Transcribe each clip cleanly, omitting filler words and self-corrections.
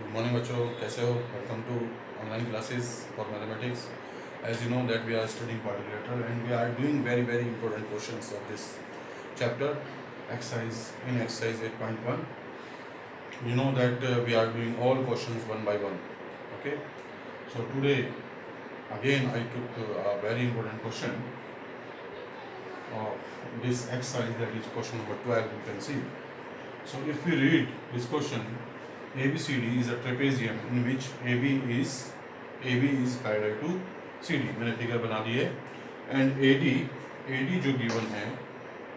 Good morning बच्चों, कैसे हो? Welcome to online classes for mathematics. As you know that we are studying quadrilateral and we are doing very important questions of this chapter exercise 8.1. You know that we are doing all questions one by one. Okay, so today again I took a very important question of this exercise, that is question number 12. You can see. So if we read this question, ABCD is a trapezium in which AB is parallel to CD. मैंने figure बना दी है. And AD जो given है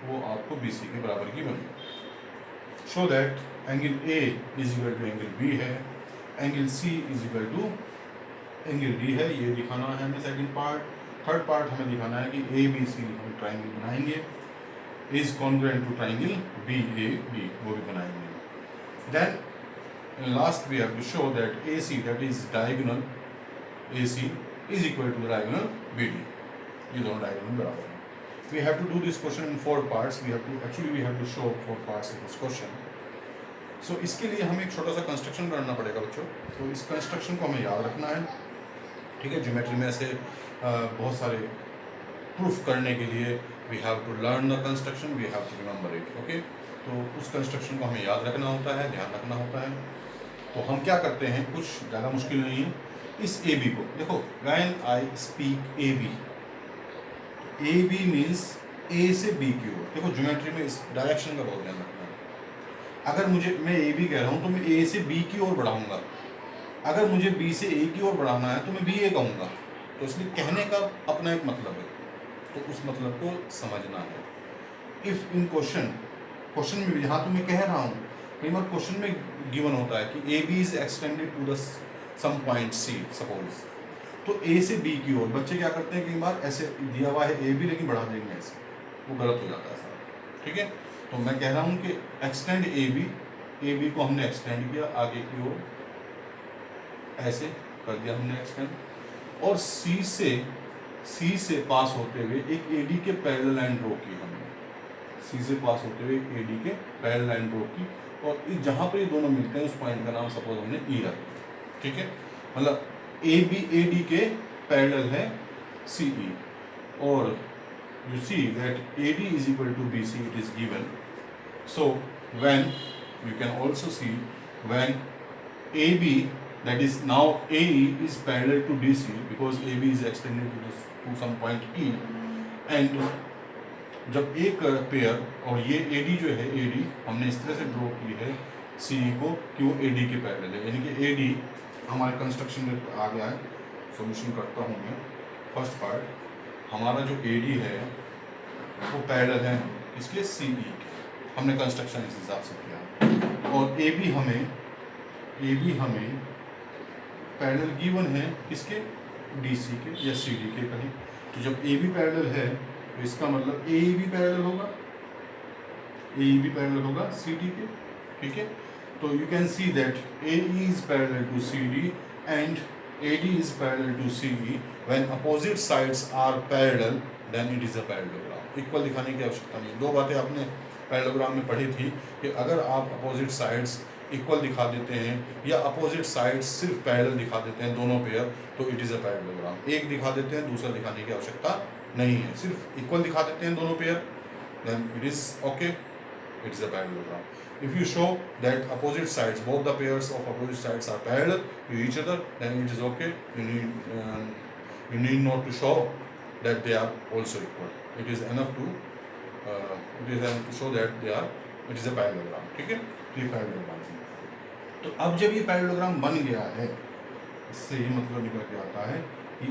वो आपको BC के बराबर की बनी. Show that angle A is equal to angle B है, angle C is equal to angle D है. ये दिखाना है हमें सेकंड पार्ट. थर्ड पार्ट हमें दिखाना है कि ABC हम ट्राइंगल बनाएंगे is congruent to triangle BAD, वो भी बनाएंगे. Then in last we have to show that AC, that is diagonal AC, is equal to diagonal BD. ये दोनों diagonal बराबर हैं. We have to do this question in 4 parts. We have to show 4 parts of this question. So इसके लिए हमें एक छोटा सा कंस्ट्रक्शन करना पड़ेगा बच्चों. तो इस कंस्ट्रक्शन को हमें याद रखना है. ठीक है, ज्योमेट्री में ऐसे बहुत सारे प्रूफ करने के लिए we have to learn the construction, we have to remember it. Okay, तो उस कंस्ट्रक्शन को हमें याद रखना होता है, ध्यान रखना होता है. तो हम क्या करते हैं, कुछ ज़्यादा मुश्किल नहीं है. इस AB को देखो, when I speak AB means A से B की ओर. देखो ज्योमेट्री में इस डायरेक्शन का बहुत ध्यान रखना है. अगर मैं AB कह रहा हूँ तो मैं A से B की ओर बढ़ाऊंगा. अगर मुझे B से A की ओर बढ़ाना है तो मैं BA कहूँगा. तो इसलिए कहने का अपना एक मतलब है, तो उस मतलब को समझना है. इफ़ इन क्वेश्चन में भी यहाँ तो मैं कह रहा हूँ, कई बार क्वेश्चन में गिवन होता है कि AB is extended to the some point C suppose. तो A से B की ओर बच्चे क्या करते हैं, कई बार ऐसे दिया हुआ है AB लेकिन बढ़ा देंगे ऐसे, वो गलत हो जाता है सारा. ठीक है, तो मैं कह रहा हूँ कि एक्सटेंड AB को हमने एक्सटेंड किया आगे की ओर, ऐसे कर दिया हमने एक्सटेंड. और C से पास होते हुए एक AD के पैरेलल लाइन ड्रॉ की हमने. C से पास होते हुए एक AD के पैरेलल लाइन ड्रॉ की, और जहाँ पर ये दोनों मिलते हैं उस पॉइंट का नाम सपोज हमने E रखा. ठीक है, मतलब AD के पैरेलल है CE. और you see that AD is equal to BC, it is given. So when you can also see when AB, that is now AE is parallel to DC because AB is extended to some point E. and जब एक pair और ये AD जो है, AD हमने इस तरह से ड्रॉ की है CE को कि वो AD के पैरेलल है, यानी कि AD हमारे कंस्ट्रक्शन में आ गया है. सॉल्यूशन करता हूँ मैं. फर्स्ट पार्ट, हमारा जो AD है वो पैरेलल है इसके CE के. हमने कंस्ट्रक्शन इस हिसाब से किया. और AB हमें पैरेलल गिवन है किसके, DC के या CD के कहीं. तो जब AB पैरेलल है तो इसका मतलब AE भी पैरेलल होगा CD के. ठीक है, तो you can see that AE is parallel to CD and AD is parallel to CE. When opposite sides are parallel then it is a parallelogram. Equal दिखाने की आवश्यकता नहीं. 2 बातें आपने पैरेललोग्राम में पढ़ी थी कि अगर आप अपोजिट साइड्स इक्वल दिखा देते हैं या अपोजिट साइड्स सिर्फ पैरेलल दिखा देते हैं दोनों पेयर, तो इट इज़ अ पैरेललोग्राम. एक दिखा देते हैं, दूसरा दिखाने की आवश्यकता नहीं है. सिर्फ इक्वल दिखा देते हैं दोनों pair, then it is okay, it is a parallelogram. If you show that opposite sides, both the pairs of opposite sides are parallel to each other, then it is okay. You need not to show that they are also equal. It is enough to show that it is a parallelogram. ठीक है, तो ये parallelogram. तो अब जब ये parallelogram बन गया है, इससे ये मतलब निकल के आता है कि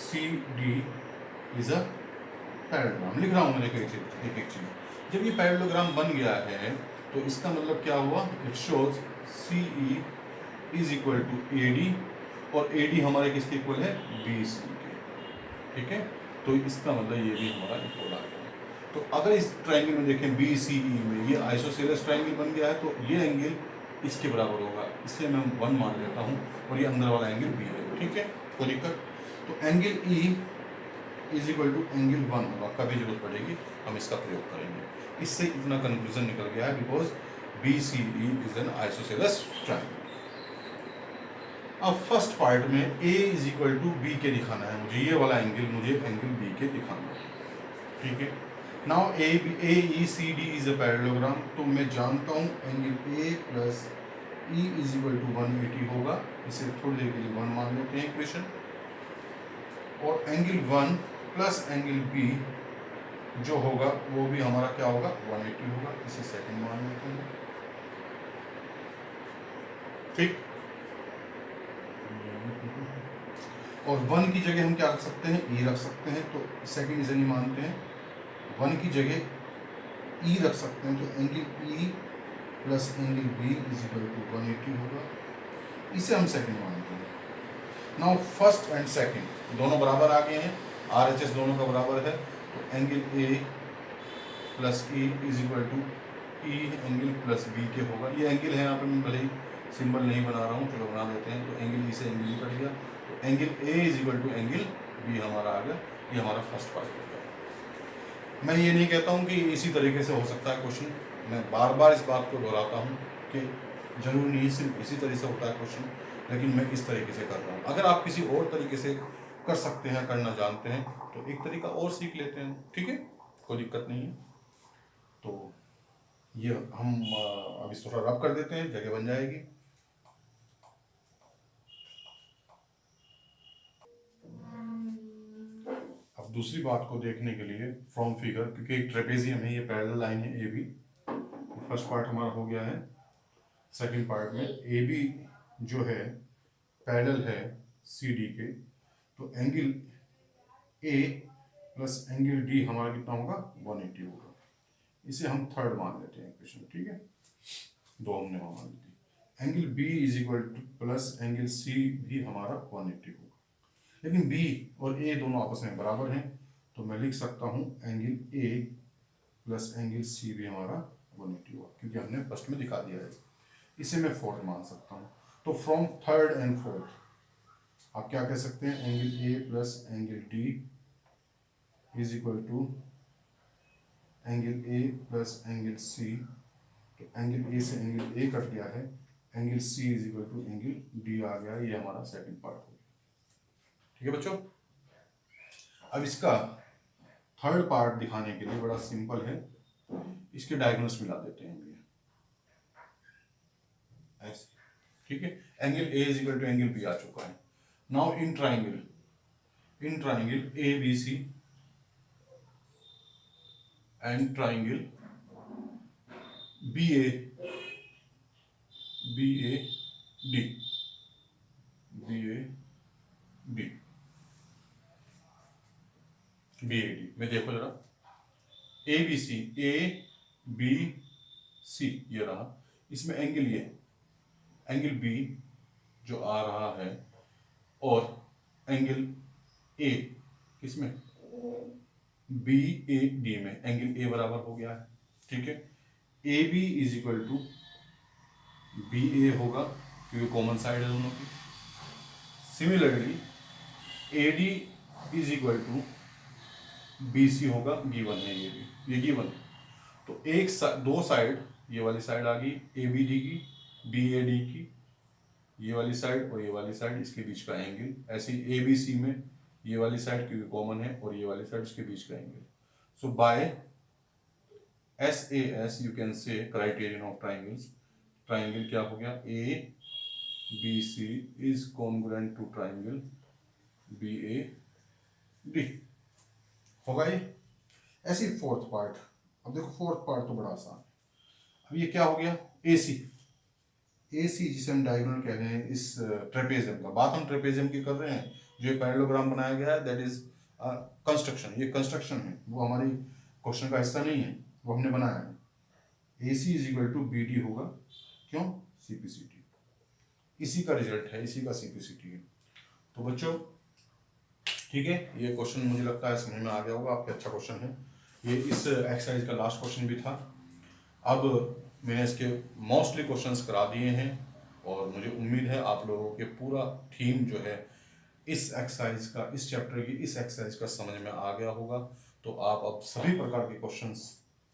AECD इज अ पैरेललोग्राम. लिख रहा हूँ मैंने एक चीज. जब ये पैरेललोग्राम बन गया है तो इसका मतलब क्या हुआ, it shows CE is equal to AD, और AD हमारे किसके इक्वल है, BC के. ठीक है, तो इसका मतलब ये भी हमारा इक्वल आ गया. तो अगर इस ट्रायंगल में देखें BCE में ये आइसोसेलेस ट्रायंगल बन गया है, तो ये एंगल इसके बराबर होगा, इसलिए मैं 1 मान लेता हूँ, और ये अंदर वाला एंगल B है. ठीक है, कोई दिक्कत. तो angle E is equal to angle 1 होगा. कभी जरूरत पड़ेगी हम इसका प्रयोग करेंगे. इससे इतना कंक्लूजन निकल गया है, because BCE is an isosceles triangle. अब फर्स्ट पार्ट में A is equal to B के दिखाना है मुझे, ये वाला एंगल मुझे एंगल B के दिखाना है, ठीक है। Now AECD is a parallelogram, तो मैं जानता हूँ angle A plus E is equal to 180 होगा, इसे थोड़ी देर के लिए 1 मान लेते हैं इक्वेशन, और एंगल 1 प्लस एंगल B जो होगा वो भी हमारा क्या होगा 180 होगा, इसे सेकंड मान लेते हैं, ठीक। और 1 की जगह हम क्या रख सकते हैं, E रख सकते हैं, तो सेकंड इसे नहीं मानते हैं, 1 की जगह E रख सकते हैं, तो angle E plus angle B is equal to 180 होगा, इसे हम सेकंड मानते हैं। नाउ फर्स्ट एंड सेकंड दोनों बराबर आ गए हैं, RHS दोनों का बराबर है, तो angle A plus E is equal to E angle plus B के होगा। ये एंगल है, यहाँ पे मैं भले ही सिंबल नहीं बना रहा हूँ, चलो बना देते हैं, तो एंगल E से एंगल E कट गया, तो angle A is equal to angle B हमारा आ गया, ये हमारा फर्स्ट पार्ट हो गया। मैं ये नहीं कहता हूँ कि इसी तरीके से हो सकता है क्वेश्चन, मैं बार बार इस बात को दोहराता हूँ कि जरूरी नहीं सिर्फ इसी तरीके से होता है क्वेश्चन, लेकिन मैं इस तरीके से कर रहा हूँ। अगर आप किसी और तरीके से कर सकते हैं, करना जानते हैं, तो एक तरीका और सीख लेते हैं, ठीक है, कोई दिक्कत नहीं है। तो ये हम अब इस थोड़ा रब कर देते हैं, जगह बन जाएगी। अब दूसरी बात को देखने के लिए फ्रॉम फिगर, क्योंकि एक ट्रेपेजियम है, ये पैरेलल लाइन है AB, फर्स्ट पार्ट हमारा हो गया है। सेकंड पार्ट में AB जो है पैरेलल है CD के, तो angle A plus angle D हमारा कितना होगा 180 होगा, इसे हम थर्ड मान लेते हैं इक्वेशन, ठीक है, दो हमने वहां मान ली। Angle B is equal to plus angle C भी हमारा 180 होगा, लेकिन B और A दोनों आपस में बराबर हैं, तो मैं लिख सकता हूँ angle A plus angle C भी हमारा 180 होगा, क्योंकि हमने फर्स्ट में दिखा दिया है, इसे मैं फोर्थ मान सकता हूँ। तो फ्रॉम थर्ड एंड फोर्थ आप क्या कह सकते हैं, angle A plus angle D is equal to angle A plus angle C, तो एंगल A से एंगल A कट गया है, angle C is equal to angle D आ गया, ये हमारा सेकंड पार्ट हो गया, ठीक है बच्चों। अब इसका थर्ड पार्ट दिखाने के लिए बड़ा सिंपल है, इसके डायगोनल्स मिला देते हैं ये ऐसे, ठीक है। Angle A is equal to angle B आ चुका है। Now in triangle ABC and triangle BAD में देखो जरा, ABC ये रहा, इसमें एंगल B जो आ रहा है, और एंगल A किसमें BAD में, एंगल A बराबर हो गया है, ठीक है। AB is equal to BA होगा, क्योंकि कॉमन साइड है दोनों की। Similarly AD is equal to BC होगा, गिवन है ये गिवन है, तो दो साइड, ये वाली साइड आ गई ABD की, BAD की, ये वाली साइड और ये वाली साइड, इसके बीच का एंगल, ऐसे ही ABC में ये वाली साइड क्योंकि कॉमन है, और ये वाली साइड इसके बीच का angle. So by SAS you can say criterion of triangles, triangle क्या हो गया, ABC is congruent to triangle BAD होगा ये। ऐसी फोर्थ पार्ट, अब देखो फोर्थ पार्ट तो बड़ा आसान है। अब ये क्या हो गया, AC जिसे हम डायगोनल कह रहे हैं, इस ट्रेपेजियम का, बात हम ट्रेपेजियम की कर रहे हैं, जो पैरेललोग्राम बनाया गया है, दैट इज कंस्ट्रक्शन, ये कंस्ट्रक्शन है, वो हमारी क्वेश्चन का हिस्सा नहीं है, वो हमने बनाया है। AC is equal to BD होगा, क्यों, CPCT, इसी का रिजल्ट है, इसी का CPCT है। तो बच्चों ठीक है, ये क्वेश्चन मुझे लगता है समझ में आ गया होगा, आपके अच्छा क्वेश्चन है ये, इस एक्सरसाइज का लास्ट क्वेश्चन भी था। अब मैंने इसके मोस्टली क्वेश्चंस करा दिए हैं, और मुझे उम्मीद है आप लोगों के पूरा थीम जो है इस एक्सरसाइज का, इस चैप्टर की इस एक्सरसाइज का समझ में आ गया होगा। तो आप अब सभी प्रकार के क्वेश्चंस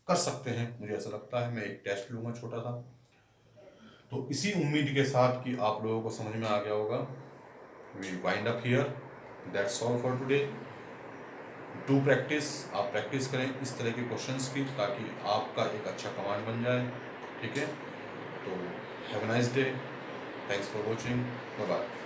कर सकते हैं, मुझे ऐसा लगता है। मैं एक टेस्ट लूँगा छोटा सा। तो इसी उम्मीद के साथ कि आप लोगों को समझ में आ गया होगा, we wind up here. That's all for today. Do practice, आप प्रैक्टिस करें इस तरह के क्वेश्चंस की, ताकि आपका एक अच्छा कमांड बन जाए। ठीक है, तो have a nice day, thanks for watching, bye bye.